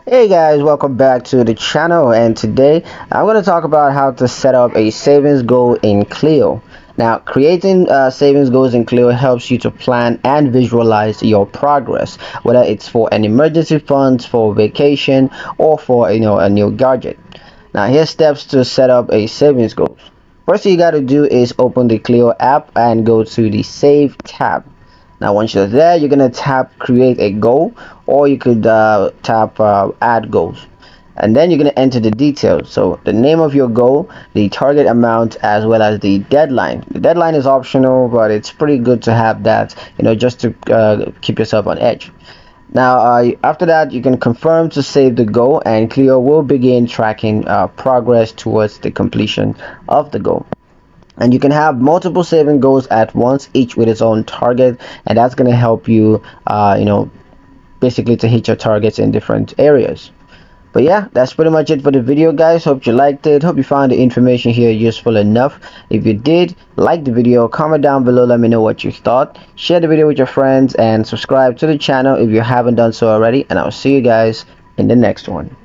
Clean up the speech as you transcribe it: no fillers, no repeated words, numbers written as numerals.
Hey guys, welcome back to the channel, and today I'm going to talk about how to set up a savings goal in Cleo. Now, creating savings goals in Cleo helps you to plan and visualize your progress, whether it's for an emergency fund, for vacation, or for a new gadget. Now, here's steps to set up a savings goal. First thing you got to do is open the Cleo app and go to the Save tab. Now once you're there, you're gonna tap create a goal, or you could tap add goals, and then you're gonna enter the details. So the name of your goal, the target amount, as well as the deadline. The deadline is optional, but it's pretty good to have that, just to keep yourself on edge. Now, after that, you can confirm to save the goal, and Clio will begin tracking progress towards the completion of the goal. And you can have multiple saving goals at once, each with its own target, and that's going to help you basically to hit your targets in different areas. But yeah, that's pretty much it for the video, guys. Hope you liked it. Hope you found the information here useful enough. If you did, like the video, comment down below, let me know what you thought, share the video with your friends, and subscribe to the channel if you haven't done so already, and I'll see you guys in the next one.